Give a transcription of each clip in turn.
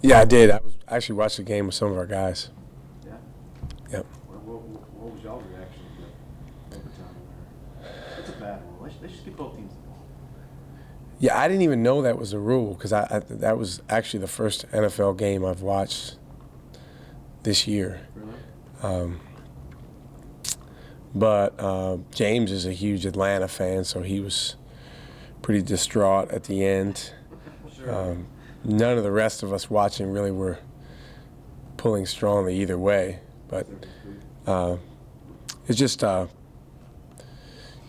Yeah, I did. I was actually watched the game with some of our guys. Yeah. Yep. What was y'all's reaction to overtime? It's a bad rule. They should get both teams the ball. Yeah, I didn't even know that was a rule because that was actually the first NFL game I've watched this year. Really? But James is a huge Atlanta fan, so he was pretty distraught at the end. Sure. None of the rest of us watching really were pulling strongly either way. But it's just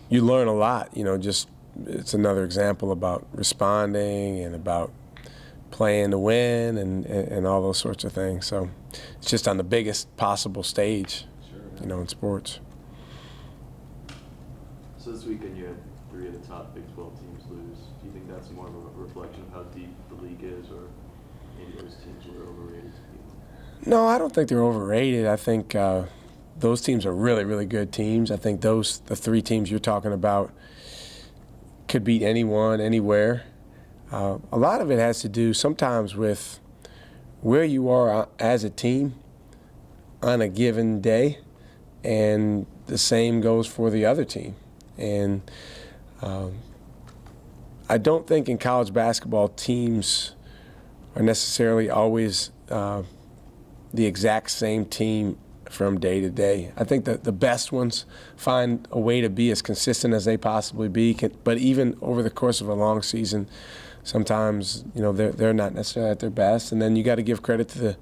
you learn a lot. Just it's another example about responding and about playing to win and all those sorts of things. So it's just on the biggest possible stage, Sure. in sports. So this weekend you had 3 of the top Big 12 teams lose. Do you think that's more of a reflection of how deep the league is, or maybe those teams were overrated to people? No, I don't think they're overrated. I think those teams are really, really good teams. I think the 3 teams you're talking about could beat anyone, anywhere. A lot of it has to do sometimes with where you are as a team on a given day, and the same goes for the other team. And I don't think in college basketball teams are necessarily always the exact same team from day to day. I think that the best ones find a way to be as consistent as they possibly be. But even over the course of a long season, sometimes they're not necessarily at their best. And then you got to give credit to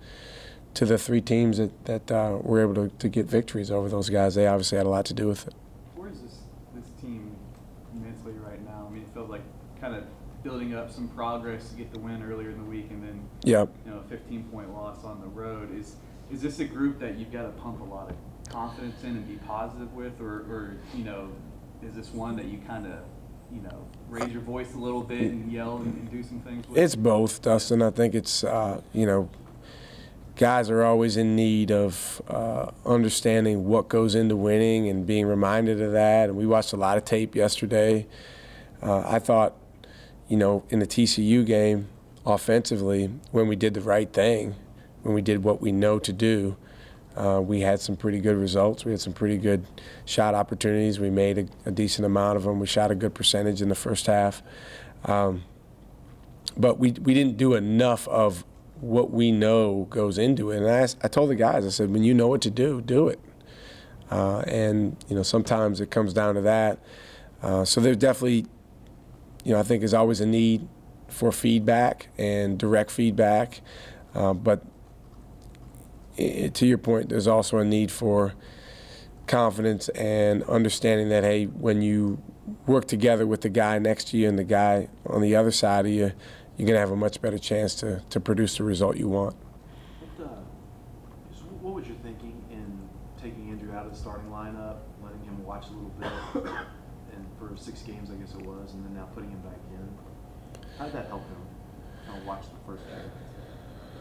the 3 teams that were able to get victories over those guys. They obviously had a lot to do with it. Where is this team mentally right now? I mean, it feels like kind of building up some progress to get the win earlier in the week, and then Yep. A 15-point loss on the road. Is this a group that you've got to pump a lot of confidence in and be positive with, or is this one that you kind of raise your voice a little bit and yell and do some things with? It's both, Dustin. I think it's guys are always in need of understanding what goes into winning and being reminded of that. And we watched a lot of tape yesterday. I thought, in the TCU game, offensively, when we did the right thing, when we did what we know to do, we had some pretty good results. We had some pretty good shot opportunities. We made a decent amount of them. We shot a good percentage in the first half. But we didn't do enough of what we know goes into it. And I told the guys, I said, when you know what to do it. And sometimes it comes down to that. So there's definitely, I think there's always a need for feedback and direct feedback. But to your point, there's also a need for confidence and understanding that, hey, when you work together with the guy next to you and the guy on the other side of you, you're going to have a much better chance to produce the result you want. What was your thinking in taking Andrew out of the starting lineup, letting him watch a little bit, and for 6 games, I guess it was, and then now putting him back in? How did that help him kind of watch the first game?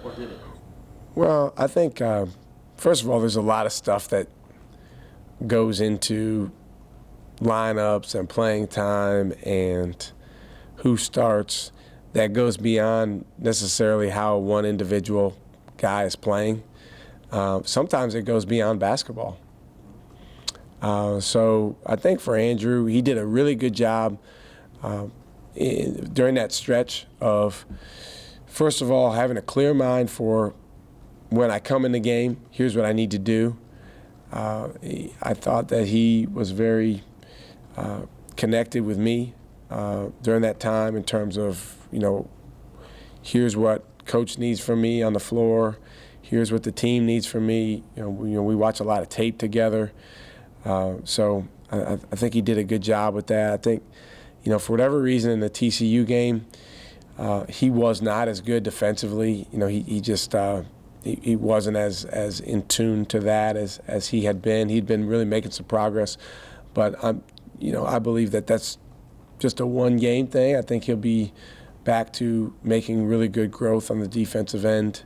Or did it? Well, I think, first of all, there's a lot of stuff that goes into lineups and playing time and who starts that goes beyond necessarily how one individual guy is playing. Sometimes it goes beyond basketball. So I think for Andrew, he did a really good job during that stretch of, first of all, having a clear mind for when I come in the game, here's what I need to do. I thought that he was very connected with me during that time in terms of, here's what coach needs from me on the floor. Here's what the team needs from me. We watch a lot of tape together. So I think he did a good job with that. I think, for whatever reason in the TCU game, he was not as good defensively. He just he wasn't as in tune to that as he had been. He'd been really making some progress, but I believe that that's just a one-game thing. I think he'll be back to making really good growth on the defensive end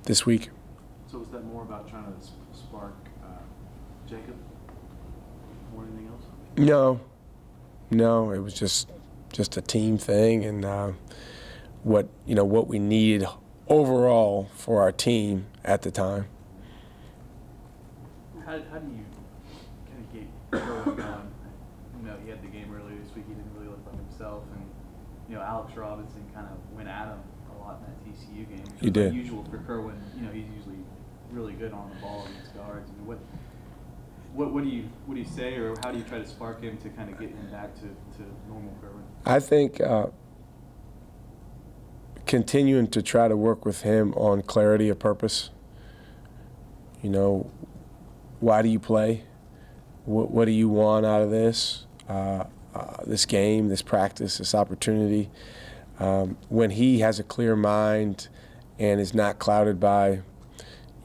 this week. So was that more about trying to spark Jacob more than anything else? No, it was just a team thing, and what we needed overall for our team at the time. How do you kind of get Kerwin going? You know, he had the game earlier this week. He didn't really look like himself, and you know, Alex Robinson kind of went at him a lot in that TCU game. He did. Unusual for Kerwin. You know, he's usually really good on the ball against guards. I mean, what do you say, or how do you try to spark him to kind of get him back to normal Kerwin? I think continuing to try to work with him on clarity of purpose. You know, why do you play? What do you want out of this? This game, this practice, this opportunity. When he has a clear mind and is not clouded by,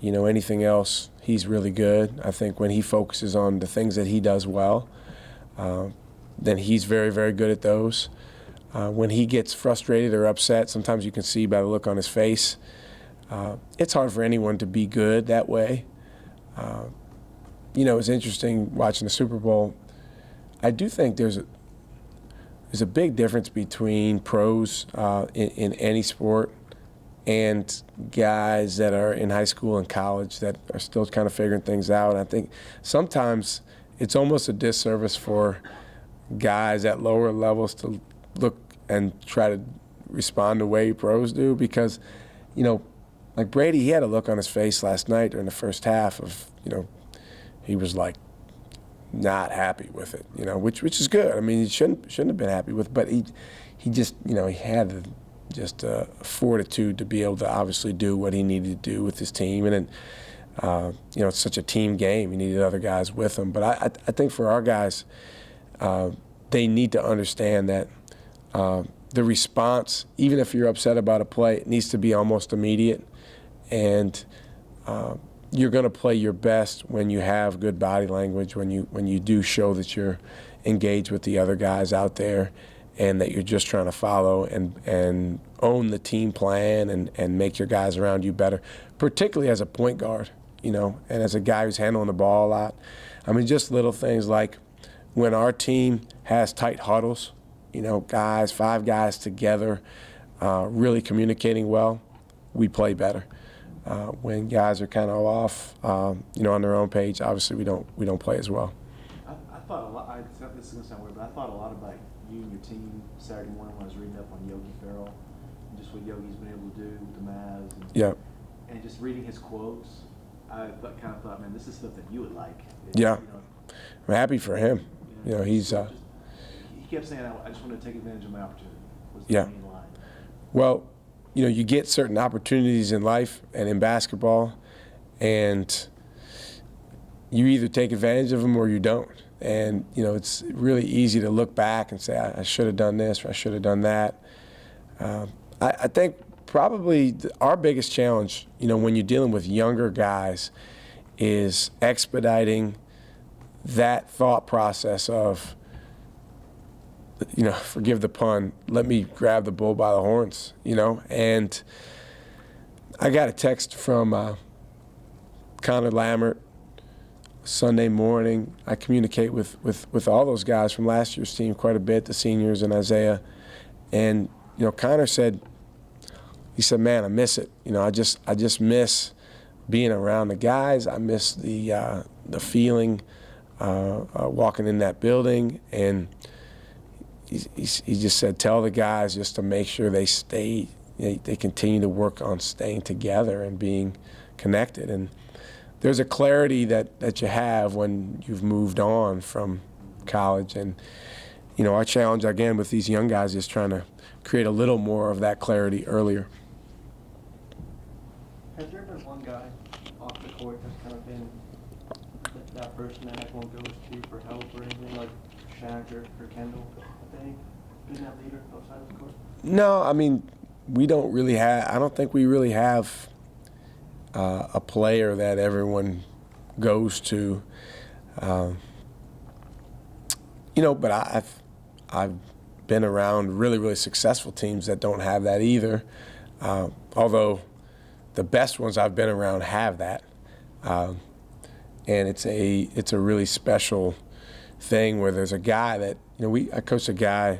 you know, anything else, he's really good. I think when he focuses on the things that he does well, then he's very, very good at those. When he gets frustrated or upset, sometimes you can see by the look on his face, it's hard for anyone to be good that way. You know, it's interesting watching the Super Bowl. I do think there's a big difference between pros in any sport and guys that are in high school and college that are still kind of figuring things out. And I think sometimes it's almost a disservice for guys at lower levels to look and try to respond the way pros do, because, you know, like Brady, he had a look on his face last night during the first half of, you know, he was like not happy with it, you know, which is good. I mean, he shouldn't have been happy with it, but he just, you know, he had just fortitude to be able to obviously do what he needed to do with his team. And then, you know, it's such a team game. You needed other guys with him. But I think for our guys, they need to understand that the response, even if you're upset about a play, it needs to be almost immediate. And you're going to play your best when you have good body language, when you do show that you're engaged with the other guys out there, and that you're just trying to follow and own the team plan and make your guys around you better, particularly as a point guard, you know, and as a guy who's handling the ball a lot. I mean, just little things like when our team has tight huddles, you know, guys, 5 guys together, really communicating well, we play better. When guys are kind of off, you know, on their own page, obviously we don't play as well. I thought a lot. This is gonna sound weird, but I thought a lot about you and your team Saturday morning when I was reading up on Yogi Ferrell and just what Yogi's been able to do with the Mavs. And, Yeah. And just reading his quotes, I kind of thought, man, this is stuff that you would like. Yeah. You know, I'm happy for him. You know, he's. He kept saying, I just want to take advantage of my opportunity. Was the Yeah. main line. Well, you know, you get certain opportunities in life and in basketball, and you either take advantage of them or you don't. And, you know, it's really easy to look back and say, I should have done this or I should have done that. I think probably our biggest challenge, you know, when you're dealing with younger guys is expediting that thought process of, you know, forgive the pun, let me grab the bull by the horns, you know. And I got a text from Connor Lammert Sunday morning. I communicate with all those guys from last year's team quite a bit, the seniors and Isaiah. And, you know, Connor said, he said, man, I miss it. You know, I just miss being around the guys. I miss the feeling walking in that building. And he just said, tell the guys just to make sure they stay, they continue to work on staying together and being connected. And there's a clarity that you have when you've moved on from college. And, you know, our challenge, again, with these young guys is trying to create a little more of that clarity earlier. Has there been one guy off the court that's kind of been that person that everyone goes to for help or anything, like Shaq or Kendall? Have they been that leader outside of the court? No, I mean, we don't really have, I don't think we really have a player that everyone goes to. You know, but I've been around really, really successful teams that don't have that either. Although the best ones I've been around have that. And it's a really special thing where there's a guy that, you know, I coached a guy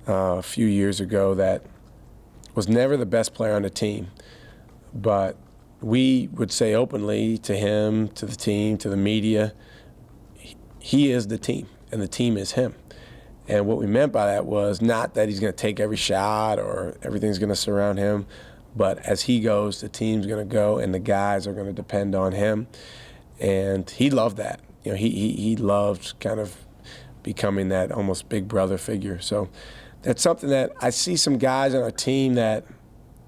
a few years ago that was never the best player on the team, but we would say openly to him, to the team, to the media, he is the team, and the team is him. And what we meant by that was not that he's going to take every shot or everything's going to surround him, but as he goes, the team's going to go, and the guys are going to depend on him. And he loved that. You know, he loved kind of becoming that almost big brother figure. So that's something that I see some guys on our team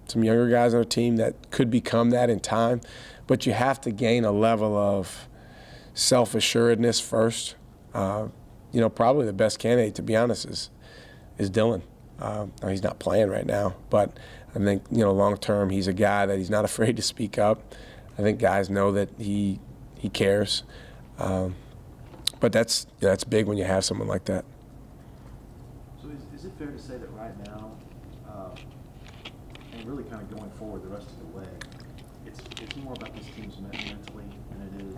some younger guys on our team that could become that in time, but you have to gain a level of self-assuredness first. You know, probably the best candidate, to be honest, is Dylan. He's not playing right now, but I think, you know, long term, he's a guy that he's not afraid to speak up. I think guys know that he cares. But that's big when you have someone like that. So is it fair to say that right now, and really kind of going forward the rest of the way, it's more about this team's mentally than it is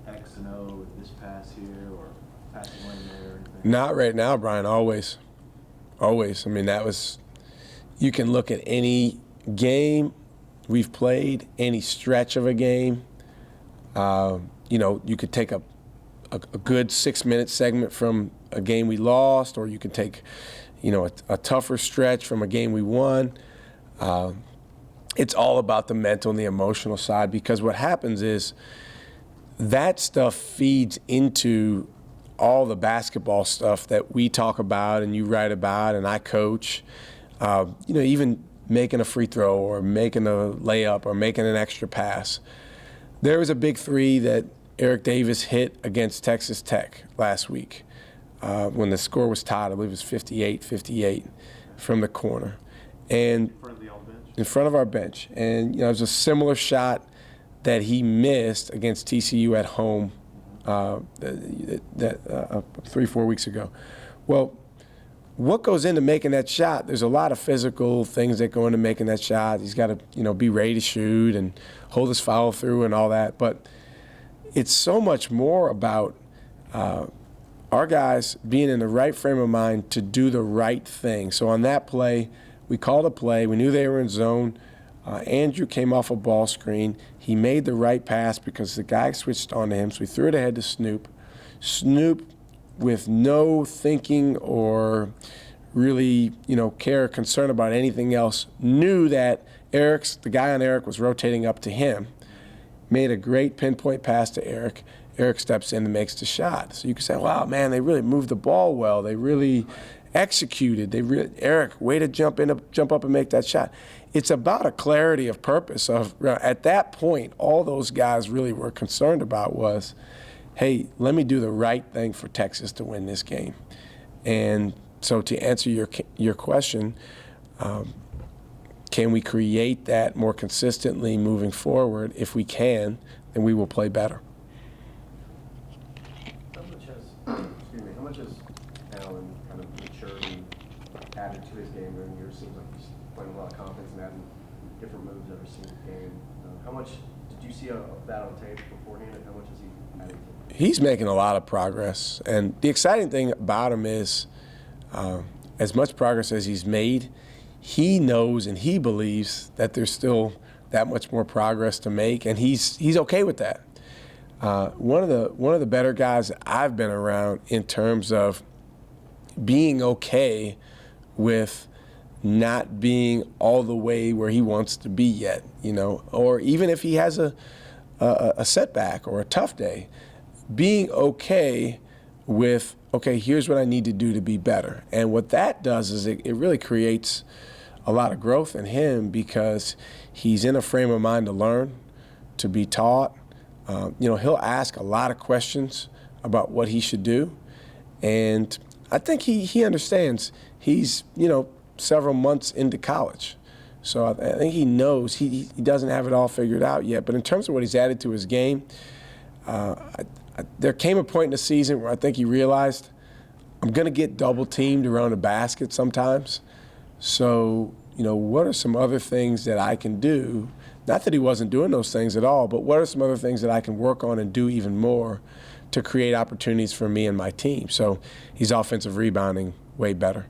X and O, this pass here or passing lane there or anything? Not right now, Brian. Always. I mean, you can look at any game we've played, any stretch of a game. You know, you could take a good 6-minute segment from a game we lost, or you can take, you know, a tougher stretch from a game we won. It's all about the mental and the emotional side, because what happens is that stuff feeds into all the basketball stuff that we talk about and you write about and I coach. You know, even making a free throw or making a layup or making an extra pass. There was a big three that Eric Davis hit against Texas Tech last week when the score was tied. I believe it was 58-58 from the corner. And In front of the all bench? In front of our bench. And, you know, it was a similar shot that he missed against TCU at home 3-4 weeks ago. Well, what goes into making that shot? There's a lot of physical things that go into making that shot. He's got to, you know, be ready to shoot and hold his follow through and all that. But it's so much more about our guys being in the right frame of mind to do the right thing. So on that play, we called a play. We knew they were in zone. Andrew came off a ball screen. He made the right pass because the guy switched on to him, so we threw it ahead to Snoop. Snoop, with no thinking or really, you know, care or concern about anything else, knew that the guy on Eric was rotating up to him, made a great pinpoint pass to Eric. Eric steps in and makes the shot. So you can say, wow, man, they really moved the ball well. They really executed. Eric, way to jump up and make that shot. It's about a clarity of purpose. At that point, all those guys really were concerned about was, hey, let me do the right thing for Texas to win this game. And so to answer your question, can we create that more consistently moving forward? If we can, then we will play better. How much has Allen kind of matured and added to his game during the year? It seems like he's playing a lot of confidence and adding different moves every single game. How much did you see of that on tape beforehand, and how much has he added to it? He's making a lot of progress. And the exciting thing about him is as much progress as he's made, he knows and he believes that there's still that much more progress to make, and he's okay with that. One of the better guys that I've been around in terms of being okay with not being all the way where he wants to be yet, you know, or even if he has a setback or a tough day, being okay with, okay, here's what I need to do to be better. And what that does is it really creates a lot of growth in him because he's in a frame of mind to learn, to be taught. You know, he'll ask a lot of questions about what he should do. And I think he understands. He's, you know, several months into college. So I think he knows he doesn't have it all figured out yet. But in terms of what he's added to his game, there came a point in the season where I think he realized, I'm going to get double teamed around the basket sometimes. So, you know, what are some other things that I can do? Not that he wasn't doing those things at all, but what are some other things that I can work on and do even more to create opportunities for me and my team? So he's offensive rebounding way better.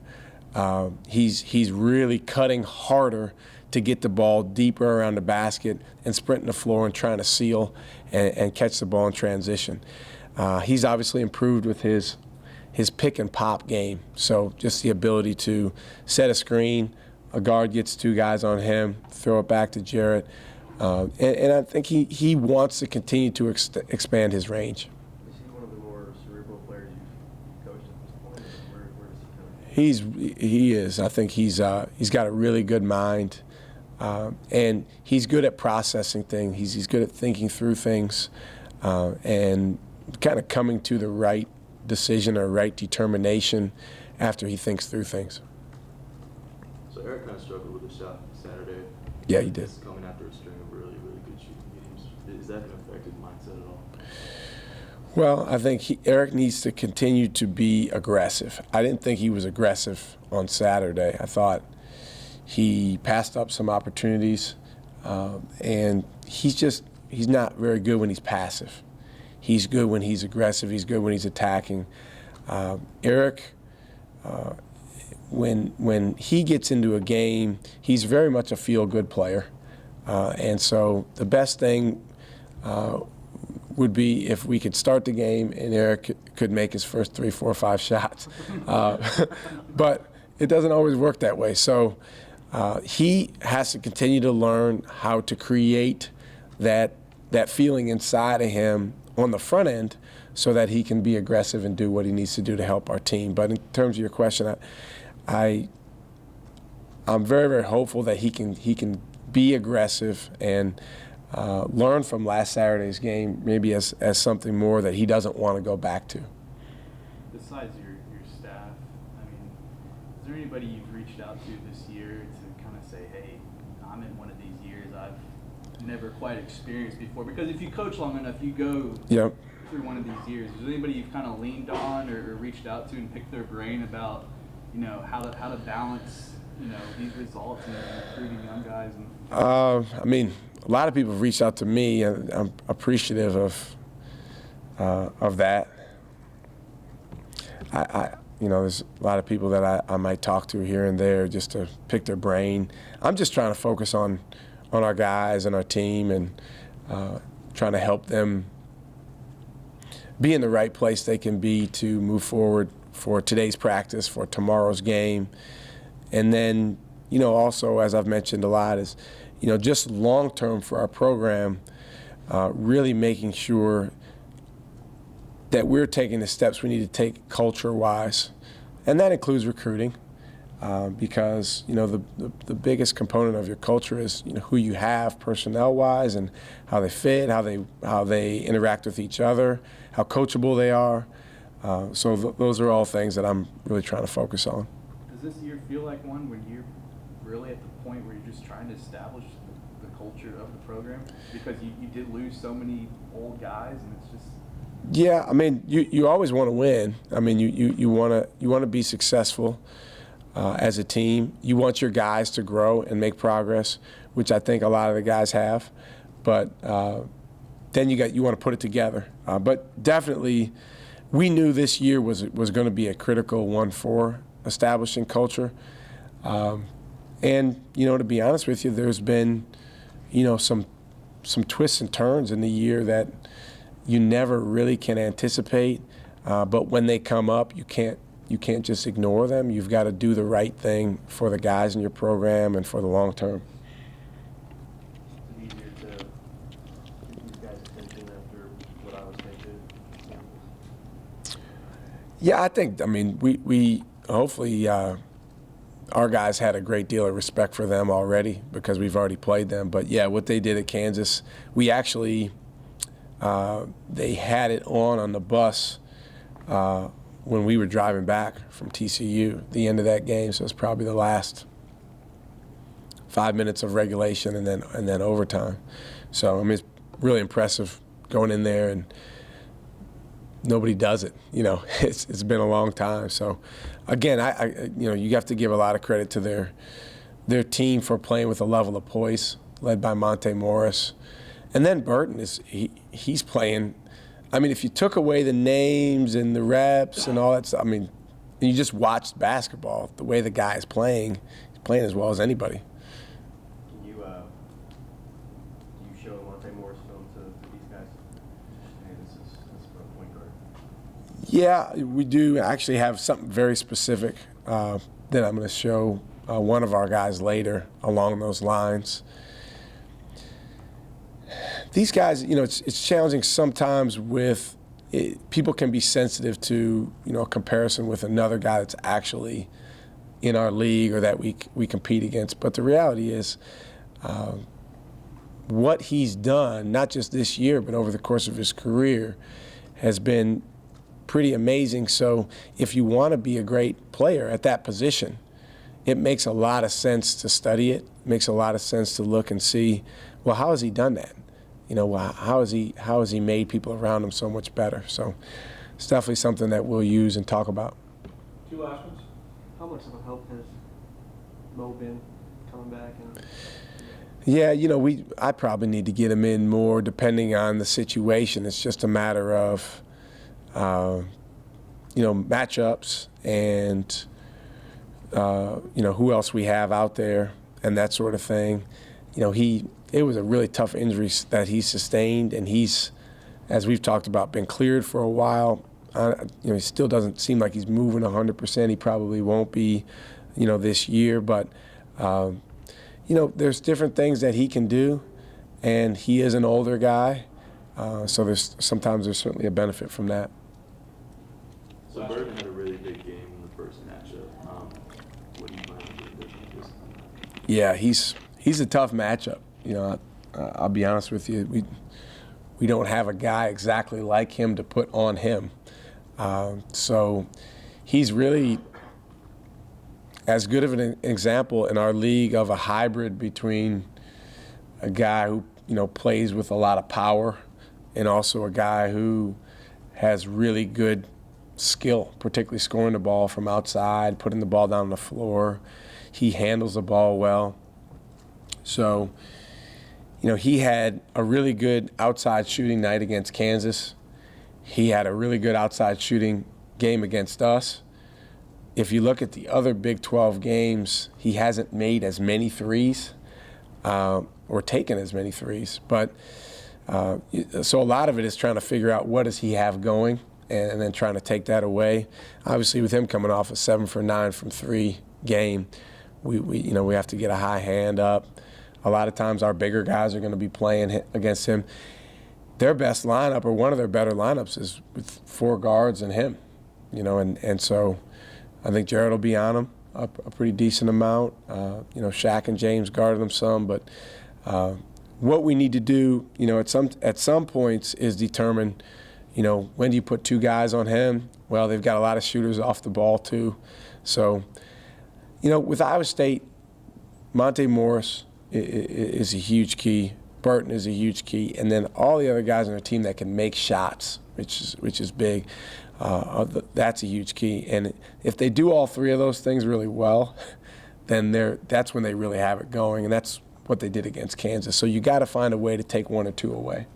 He's really cutting harder to get the ball deeper around the basket and sprinting the floor and trying to seal and catch the ball in transition. He's obviously improved with his pick and pop game. So just the ability to set a screen, a guard gets two guys on him, throw it back to Jarrett. And I think he wants to continue to expand his range. Is he one of the more cerebral players you've coached at this point? Or where does he come in? He is. I think he's got a really good mind, and he's good at processing things. He's good at thinking through things, and kind of coming to the right decision or right determination after he thinks through things. So Eric kind of struggled with the shot Saturday. Yeah, he did. It's coming after a string of really, really good shooting games. Is that an affected mindset at all? Well, I think Eric needs to continue to be aggressive. I didn't think he was aggressive on Saturday. I thought he passed up some opportunities, and he's not very good when he's passive. He's good when he's aggressive. He's good when he's attacking. Eric, when he gets into a game, he's very much a feel-good player. And so the best thing would be if we could start the game and Eric could make his first 3, 4, 5 shots. But it doesn't always work that way. So he has to continue to learn how to create that feeling inside of him on the front end so that he can be aggressive and do what he needs to do to help our team. But in terms of your question, I'm very, very hopeful that he can be aggressive and learn from last Saturday's game maybe as something more that he doesn't want to go back to. Besides your staff, I mean, is there anybody you've reached out to this year to kind of say, hey, I'm in one of these years I've never quite experienced before? Because if you coach long enough, you go through one of these years. Is there anybody you've kind of leaned on or reached out to and picked their brain about, how to balance, these results and recruiting young guys? I mean, a lot of people have reached out to me, and I'm appreciative of that. There's a lot of people that I might talk to here and there just to pick their brain. I'm just trying to focus on our guys and our team and trying to help them be in the right place they can be to move forward for today's practice, for tomorrow's game. And then, also, as I've mentioned a lot, is, just long-term for our program, really making sure that we're taking the steps we need to take culture-wise. And that includes recruiting. Because the biggest component of your culture is who you have personnel-wise and how they fit, how they interact with each other, how coachable they are. So those are all things that I'm really trying to focus on. Does this year feel like one when you're really at the point where you're just trying to establish the culture of the program? Because you did lose so many old guys, and it's just. Yeah, I mean, you always want to win. I mean, you want to be successful. As a team, you want your guys to grow and make progress, which I think a lot of the guys have. But then you want to put it together. But definitely, we knew this year was going to be a critical one for establishing culture. And to be honest with you, there's been some twists and turns in the year that you never really can anticipate. But when they come up, you can't just ignore them. You've got to do the right thing for the guys in your program and for the long term. Is it easier to get these guys' attention after what I was thinking? Yeah, we hopefully our guys had a great deal of respect for them already because we've already played them. But yeah, what they did at Kansas, we actually they had it on the bus when we were driving back from TCU, the end of that game. So it's probably the last 5 minutes of regulation and then overtime. So it's really impressive going in there, and nobody does it. It's been a long time. So again, you have to give a lot of credit to their team for playing with a level of poise, led by Monte Morris, and then Burton he's playing. If you took away the names and the reps and all that stuff, and you just watched basketball, the way the guy is playing, he's playing as well as anybody. Yeah, we do actually have something very specific that I'm going to show one of our guys later along those lines. These guys, it's challenging sometimes with people can be sensitive to, a comparison with another guy that's actually in our league or that we compete against. But the reality is what he's done, not just this year, but over the course of his career, has been pretty amazing. So if you want to be a great player at that position, it makes a lot of sense to study it. It makes a lot of sense to look and see, well, how has he done that? How has he made people around him so much better? So it's definitely something that we'll use and talk about. Two last ones. How much of a help has Mo been coming back? Yeah, I probably need to get him in more depending on the situation. It's just a matter of, matchups and, who else we have out there and that sort of thing. It was a really tough injury that he sustained, and he's, as we've talked about, been cleared for a while. He still doesn't seem like he's moving 100%. He probably won't be, this year. But, there's different things that he can do, and he is an older guy. So there's certainly a benefit from that. So Burton had a really big game in the first matchup. What do you plan on doing different this time? Yeah, he's a tough matchup. I'll be honest with you. We don't have a guy exactly like him to put on him. So he's really as good of an example in our league of a hybrid between a guy who plays with a lot of power and also a guy who has really good skill, particularly scoring the ball from outside, putting the ball down on the floor. He handles the ball well. So, he had a really good outside shooting night against Kansas. He had a really good outside shooting game against us. If you look at the other Big 12 games, he hasn't made as many threes or taken as many threes. But so a lot of it is trying to figure out what does he have going and then trying to take that away. Obviously, with him coming off a 7 for 9 from 3 game, we have to get a high hand up. A lot of times our bigger guys are going to be playing against him. Their best lineup, or one of their better lineups, is with 4 guards and him. And so I think Jared will be on him a pretty decent amount. Shaq and James guarded him some, but what we need to do, at some points is determine, when do you put 2 guys on him? Well, they've got a lot of shooters off the ball too. So, with Iowa State, Monte Morris is a huge key. Burton is a huge key, and then all the other guys on their team that can make shots, which is big. That's a huge key. And if they do all 3 of those things really well, then that's when they really have it going, and that's what they did against Kansas. So you got to find a way to take 1 or 2 away.